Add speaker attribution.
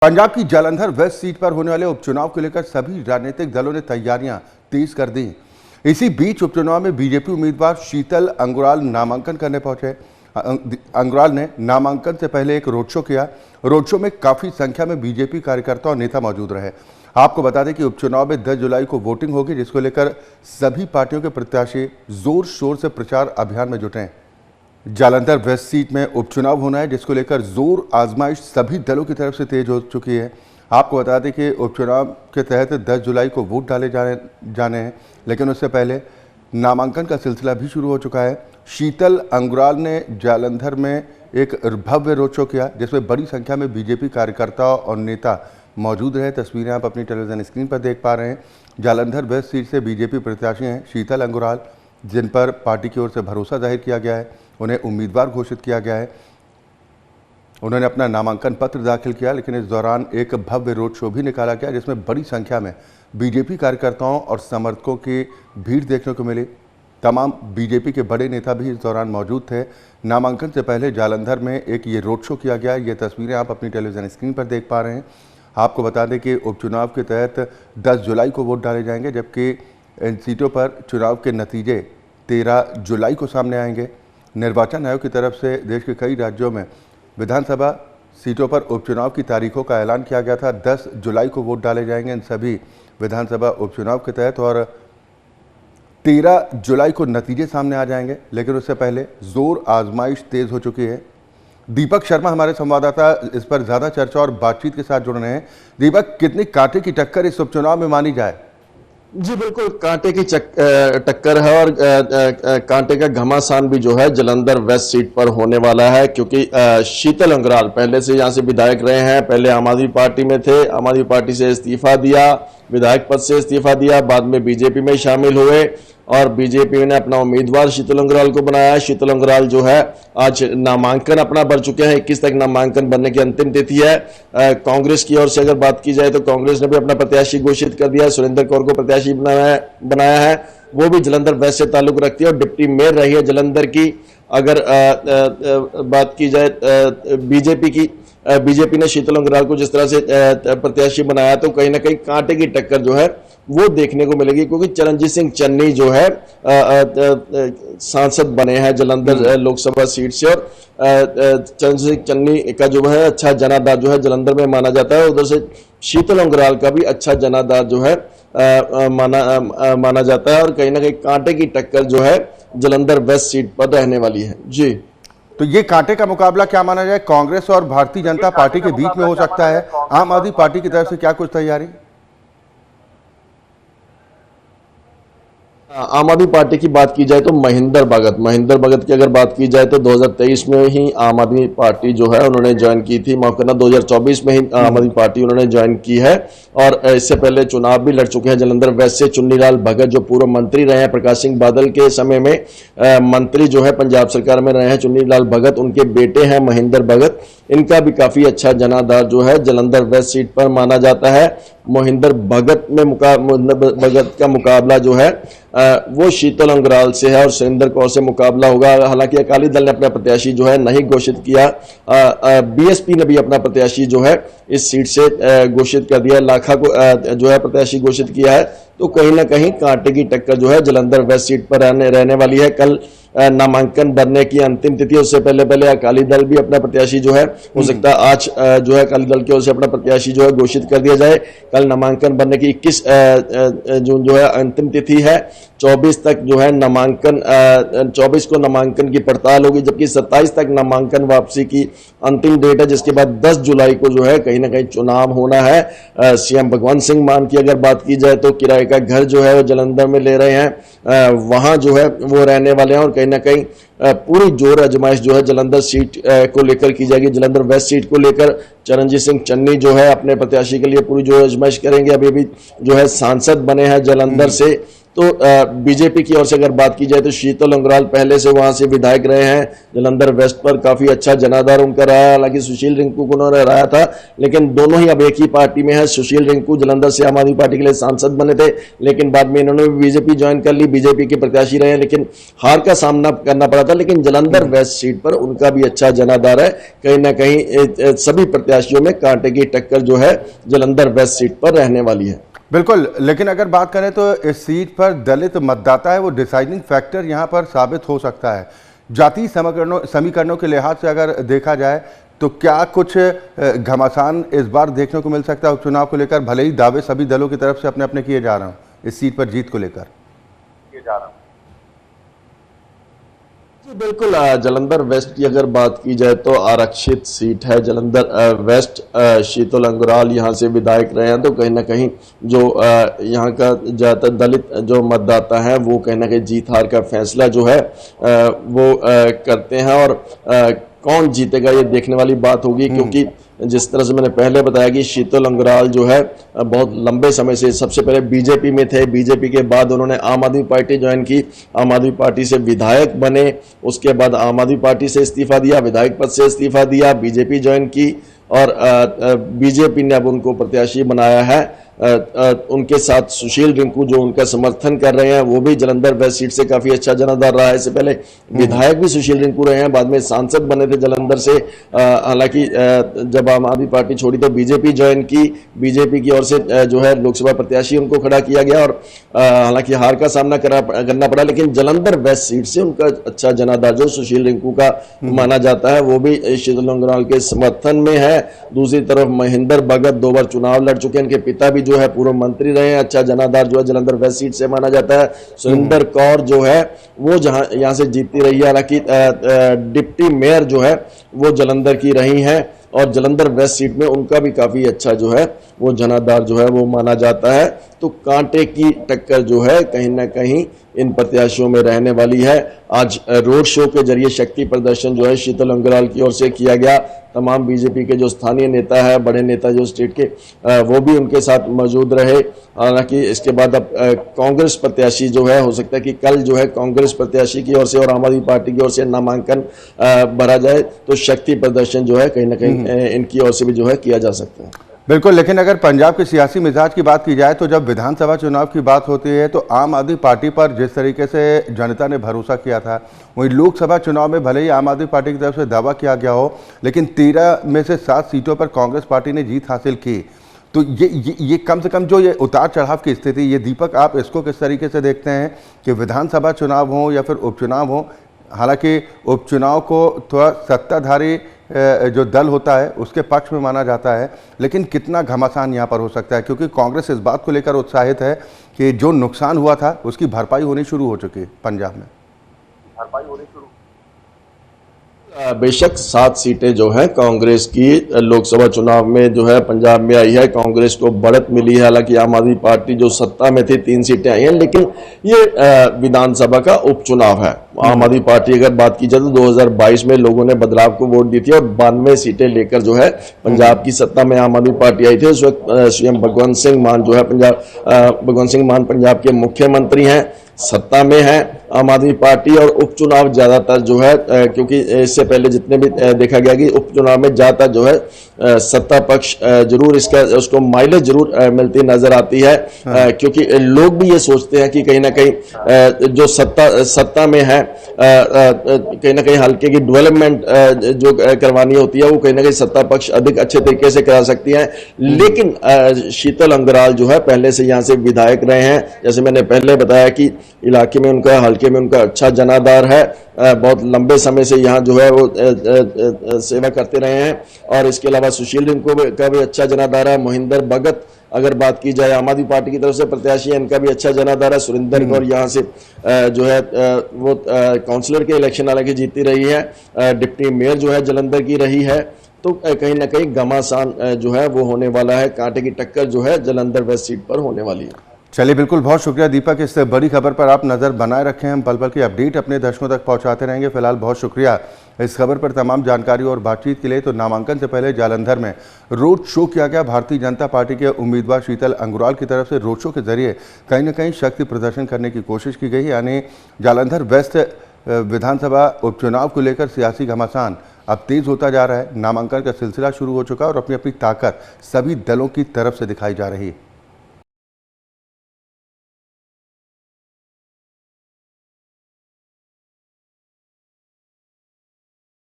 Speaker 1: पंजाब की Jalandhar waste seat पर होने वाले उपचुनाव को लेकर सभी राजनीतिक दलों ने तैयारियां तेज कर दी। इसी बीच उपचुनाव में बीजेपी उम्मीदवार शीतल अंगुराल नामांकन करने पहुंचे। अंगुराल ने नामांकन से पहले एक रोड शो किया। रोड शो में काफी संख्या में बीजेपी कार्यकर्ता और नेता मौजूद रहे। आपको बता दें कि उपचुनाव में 10 जुलाई को वोटिंग होगी, जिसको लेकर सभी पार्टियों के प्रत्याशी जोर शोर से प्रचार अभियान में जुटे हैं। जालंधर वेस्ट सीट में उपचुनाव होना है, जिसको लेकर जोर आजमाइश सभी दलों की तरफ से तेज हो चुकी है। आपको बता दें कि उपचुनाव के तहत 10 जुलाई को वोट डाले जाने हैं, लेकिन उससे पहले नामांकन का सिलसिला भी शुरू हो चुका है। शीतल अंगुराल ने जालंधर में एक भव्य रोड शो किया, जिसमें बड़ी संख्या में बीजेपी कार्यकर्ता और नेता मौजूद रहे। तस्वीरें आप अपनी टेलीविजन स्क्रीन पर देख पा रहे हैं। जालंधर वेस्ट सीट से बीजेपी प्रत्याशी हैं शीतल अंगुराल, जिन पर पार्टी की ओर से भरोसा जाहिर किया गया है, उन्हें उम्मीदवार घोषित किया गया है। उन्होंने अपना नामांकन पत्र दाखिल किया, लेकिन इस दौरान एक भव्य रोड शो भी निकाला गया, जिसमें बड़ी संख्या में बीजेपी कार्यकर्ताओं और समर्थकों की भीड़ देखने को मिली। तमाम बीजेपी के बड़े नेता भी इस दौरान मौजूद थे। नामांकन से पहले जालंधर में एक ये रोड शो किया गया। ये तस्वीरें आप अपनी टेलीविजन स्क्रीन पर देख पा रहे हैं। आपको बता दें कि उपचुनाव के तहत 10 जुलाई को वोट डाले जाएंगे, जबकि इन सीटों पर चुनाव के नतीजे 13 जुलाई को सामने आएंगे। निर्वाचन आयोग की तरफ से देश के कई राज्यों में विधानसभा सीटों पर उपचुनाव की तारीखों का ऐलान किया गया था। 10 जुलाई को वोट डाले जाएंगे इन सभी विधानसभा उपचुनाव के तहत, और 13 जुलाई को नतीजे सामने आ जाएंगे। लेकिन उससे पहले जोर आजमाइश तेज हो चुकी है। दीपक शर्मा हमारे संवाददाता इस पर ज्यादा चर्चा और बातचीत के साथ जुड़ रहे हैं। दीपक, कितनी कांटे की टक्कर इस उपचुनाव में मानी जाए?
Speaker 2: जी बिल्कुल, कांटे की टक्कर है और कांटे का घमासान भी जो है जालंधर वेस्ट सीट पर होने वाला है, क्योंकि शीतल अंगुराल पहले से यहां से विधायक रहे हैं। पहले आम आदमी पार्टी में थे, आम आदमी पार्टी से इस्तीफा दिया, विधायक पद से इस्तीफा दिया, बाद में बीजेपी में शामिल हुए और बीजेपी ने अपना उम्मीदवार शीतल अंगुराल को बनाया। शीतल अंगुराल जो है आज नामांकन अपना भर चुके हैं। 21 तक नामांकन भरने की अंतिम तिथि है। कांग्रेस की ओर से अगर बात की जाए तो कांग्रेस ने भी अपना प्रत्याशी घोषित कर दिया है। सुरेंद्र कौर को प्रत्याशी बनाया है। वो भी जालंधर वेस्ट से ताल्लुक रखती है और डिप्टी मेयर रही है जालंधर की। अगर बात की जाए बीजेपी की, बीजेपी ने शीतल अंगुराल को जिस तरह से प्रत्याशी बनाया, तो कहीं ना कहीं कांटे की टक्कर जो है वो देखने को मिलेगी, क्योंकि चरणजीत सिंह चन्नी जो है सांसद बने हैं जालंधर लोकसभा सीट से, और चरणजीत सिंह चन्नी का जो है अच्छा जनाधार जो है जालंधर में माना जाता है। उधर से शीतल अंगुराल का भी अच्छा जनाधार जो है माना जाता है, और कहीं ना कहीं कांटे की टक्कर जो है जालंधर वेस्ट सीट पर रहने वाली है। जी,
Speaker 1: तो ये कांटे का मुकाबला क्या माना जाए, कांग्रेस और भारतीय जनता पार्टी के बीच में हो सकता है? आम आदमी पार्टी की तरफ से क्या कुछ तैयारी?
Speaker 2: आम आदमी पार्टी की बात की जाए तो महेंद्र भगत की अगर बात की जाए तो 2023 में ही आम आदमी पार्टी जो है उन्होंने ज्वाइन की थी। माफ करना, 2024 में ही आम आदमी पार्टी उन्होंने ज्वाइन की है, और इससे पहले चुनाव भी लड़ चुके हैं जालंधर वेस्ट से। चुन्नीलाल भगत जो पूर्व मंत्री रहे हैं, प्रकाश सिंह बादल के समय में मंत्री जो है पंजाब सरकार में रहे हैं चुन्नीलाल भगत, उनके बेटे हैं महेंद्र भगत। इनका भी काफी अच्छा जनाधार जो है जालंधर वेस्ट सीट पर माना जाता है। महेंद्र भगत का मुकाबला जो है वो शीतल अंगुराल से है और सुरेंद्र कौर से मुकाबला होगा। हालांकि अकाली दल ने अपना प्रत्याशी जो है नहीं घोषित किया। बीएसपी ने भी अपना प्रत्याशी जो है इस सीट से घोषित कर दिया। लाखा को जो है प्रत्याशी घोषित किया है। तो कहीं ना कहीं कांटे की टक्कर जो है जालंधर वेस्ट सीट पर रहने वाली है। कल नामांकन भरने की अंतिम तिथि, उससे पहले अकाली दल भी अपना प्रत्याशी जो है हो सकता है आज जो है अकाली दल की ओर से अपना प्रत्याशी जो है घोषित कर दिया जाए। कल नामांकन भरने की 21 जून जो है अंतिम तिथि है। 24 तक जो है नामांकन 24 को नामांकन की पड़ताल होगी, जबकि 27 तक नामांकन वापसी की अंतिम डेट है, जिसके बाद 10 जुलाई को जो है कहीं ना कहीं चुनाव होना है। सीएम भगवंत सिंह मान की अगर बात की जाए तो किराए का घर जो है वो जालंधर में ले रहे हैं, वहां जो है वो रहने वाले हैं, और कहीं ना कहीं पूरी जोर आजमाइश जो है जालंधर सीट को लेकर की जाएगी। जालंधर वेस्ट सीट को लेकर चरणजीत सिंह चन्नी जो है अपने प्रत्याशी के लिए पूरी जोर आजमाइश करेंगे। अभी भी जो है सांसद बने हैं जालंधर से, तो बीजेपी की ओर से अगर बात की जाए तो शीतल अंगराल पहले से वहां से विधायक रहे हैं, जालंधर वेस्ट पर काफी अच्छा जनाधार उनका रहा है। हालांकि सुशील रिंकू को उन्होंने हराया था, लेकिन दोनों ही अब एक ही पार्टी में है। सुशील रिंकू जालंधर से आम आदमी पार्टी के लिए सांसद बने थे, लेकिन बाद में इन्होंने बीजेपी ज्वाइन कर ली, बीजेपी के प्रत्याशी रहे, लेकिन हार का सामना करना पड़ा था। लेकिन जालंधर वेस्ट सीट पर उनका भी अच्छा जनाधार है। कहीं ना कहीं सभी प्रत्याशियों में कांटे की टक्कर जो है जालंधर वेस्ट सीट पर रहने वाली है।
Speaker 1: बिल्कुल, लेकिन अगर बात करें तो इस सीट पर दलित मतदाता है वो डिसाइडिंग फैक्टर यहाँ पर साबित हो सकता है। जातीय समीकरणों के लिहाज से अगर देखा जाए तो क्या कुछ घमासान इस बार देखने को मिल सकता है उपचुनाव को लेकर, भले ही दावे सभी दलों की तरफ से अपने अपने किए जा रहे हैं इस सीट पर जीत को लेकर?
Speaker 2: बिल्कुल, जालंधर वेस्ट की अगर बात की जाए तो आरक्षित सीट है जालंधर वेस्ट। शीतल अंगराल यहाँ से विधायक रहे हैं, तो कहीं ना कहीं जो यहाँ का ज्यादातर दलित जो मतदाता है वो कहीं ना कहीं जीत हार का फैसला जो है वो करते हैं। और कौन जीतेगा ये देखने वाली बात होगी, क्योंकि जिस तरह से मैंने पहले बताया कि शीतल अंगराल जो है बहुत लंबे समय से सबसे पहले बीजेपी में थे, बीजेपी के बाद उन्होंने आम आदमी पार्टी ज्वाइन की, आम आदमी पार्टी से विधायक बने, उसके बाद आम आदमी पार्टी से इस्तीफा दिया, विधायक पद से इस्तीफा दिया, बीजेपी ज्वाइन की और बीजेपी ने अब उनको प्रत्याशी बनाया है। उनके साथ सुशील रिंकू जो उनका समर्थन कर रहे हैं वो भी जालंधर वेस्ट सीट से काफी अच्छा जनाधार रहा है। इससे पहले विधायक भी सुशील रिंकू रहे हैं, बाद में सांसद बने थे जालंधर से। हालांकि जब आम आदमी पार्टी छोड़ी तो बीजेपी ज्वाइन की, बीजेपी की ओर से जो है लोकसभा प्रत्याशी उनको खड़ा किया गया और हालांकि हार का सामना करना पड़ा, लेकिन जालंधर वेस्ट सीट से उनका अच्छा जनाधार जो सुशील रिंकू का माना जाता है वो भी शीतल अंगराल के समर्थन में है। दूसरी तरफ महिंदर भगत 2 बार चुनाव लड़ चुके हैं, इनके पिता भी जो है पूर्व मंत्री रहे हैं, अच्छा जनाधार जो है जालंधर वेस्ट सीट से माना जाता है। सुरेंद्र कौर जो है वो जहां यहां से जीतती रही है, हालांकि डिप्टी मेयर जो है वो जालंधर की रही हैं और जालंधर वेस्ट सीट में उनका भी काफी अच्छा जो है वो जनाधार जो है वो माना जाता है। तो कांटे की टक्कर जो है कहीं ना कहीं इन प्रत्याशियों में रहने वाली है। आज रोड शो के जरिए शक्ति प्रदर्शन जो है शीतल अंगराल की ओर से किया गया। तमाम बीजेपी के जो स्थानीय नेता है, बड़े नेता जो स्टेट के, वो भी उनके साथ मौजूद रहे। हालांकि इसके बाद अब कांग्रेस प्रत्याशी जो है, हो सकता है कि कल जो है कांग्रेस प्रत्याशी की ओर से और आम आदमी पार्टी की ओर से नामांकन भरा जाए, तो शक्ति प्रदर्शन जो है कहीं ना कहीं इनकी ओर से भी जो है किया जा सकता है।
Speaker 1: बिल्कुल, लेकिन अगर पंजाब के सियासी मिजाज की बात की जाए तो जब विधानसभा चुनाव की बात होती है तो आम आदमी पार्टी पर जिस तरीके से जनता ने भरोसा किया था, वहीं लोकसभा चुनाव में भले ही आम आदमी पार्टी की तरफ से दावा किया गया हो, लेकिन 13 में से 7 सीटों पर कांग्रेस पार्टी ने जीत हासिल की। तो ये कम से कम जो ये उतार चढ़ाव की स्थिति, ये दीपक आप इसको किस तरीके से देखते हैं कि विधानसभा चुनाव हो या फिर उपचुनाव हो, हालांकि उपचुनाव को थोड़ा सत्ताधारी जो दल होता है उसके पक्ष में माना जाता है, लेकिन कितना घमासान यहाँ पर हो सकता है, क्योंकि कांग्रेस इस बात को लेकर उत्साहित है कि जो नुकसान हुआ था उसकी भरपाई होनी शुरू हो चुकी है पंजाब में।
Speaker 2: बेशक 7 सीटें जो हैं कांग्रेस की लोकसभा चुनाव में जो है पंजाब में आई है, कांग्रेस को बढ़त मिली है। हालांकि आम आदमी पार्टी जो सत्ता में थी 3 सीटें आई हैं, लेकिन ये विधानसभा का उपचुनाव है। आम आदमी पार्टी अगर बात की जाए तो 2022 में लोगों ने बदलाव को वोट दी थी और 92 सीटें लेकर जो है पंजाब की सत्ता में आम आदमी पार्टी आई थी। उस वक्त सीएम भगवंत सिंह मान जो है भगवंत सिंह मान पंजाब के मुख्यमंत्री हैं, सत्ता में है आम आदमी पार्टी। और उपचुनाव ज्यादातर जो है, क्योंकि इससे पहले जितने भी देखा गया कि उपचुनाव में ज्यादातर जो है सत्ता पक्ष जरूर उसको माइलेज जरूर मिलती नजर आती है। क्योंकि लोग भी ये सोचते हैं कि कहीं ना कहीं जो सत्ता में है कहीं ना कहीं हल्के की डेवलपमेंट जो करवानी होती है वो कहीं ना कहीं सत्ता पक्ष अधिक अच्छे तरीके से करा सकती है। लेकिन शीतल अंगराल जो है पहले से यहाँ से विधायक रहे हैं, जैसे मैंने पहले बताया कि इलाके में उनका, हल्के में उनका अच्छा जनाधार है, बहुत लंबे समय से यहाँ जो है वो सेवा करते रहे हैं। और इसके अलावा सुशील रिंकू का भी अच्छा जनाधार है। महिंदर भगत अगर बात की जाए आम आदमी पार्टी की तरफ से प्रत्याशी है, इनका भी अच्छा जनाधार है। सुरेंद्र कौर यहाँ से जो है वो काउंसलर के इलेक्शन हालांकि जीती रही है, डिप्टी मेयर जो है जालंधर की रही है। तो कहीं ना कहीं घमासान जो है वो होने वाला है, कांटे की टक्कर जो है जालंधर वेस्ट सीट पर होने वाली है।
Speaker 1: चलिए, बिल्कुल, बहुत शुक्रिया दीपक, इस बड़ी खबर पर आप नज़र बनाए रखें। हम पल पल की अपडेट अपने दर्शकों तक पहुंचाते रहेंगे। फिलहाल बहुत शुक्रिया इस खबर पर तमाम जानकारी और बातचीत के लिए तो नामांकन से पहले जालंधर में रोड शो किया गया। भारतीय जनता पार्टी के उम्मीदवार शीतल अंगुराल की तरफ से रोड शो के जरिए कहीं न कहीं शक्ति प्रदर्शन करने की कोशिश की गई। यानी जालंधर वेस्ट विधानसभा उपचुनाव को लेकर सियासी घमासान अब तेज होता जा रहा है। नामांकन का सिलसिला शुरू हो चुका है और अपनी अपनी ताकत सभी दलों की तरफ से दिखाई जा रही है।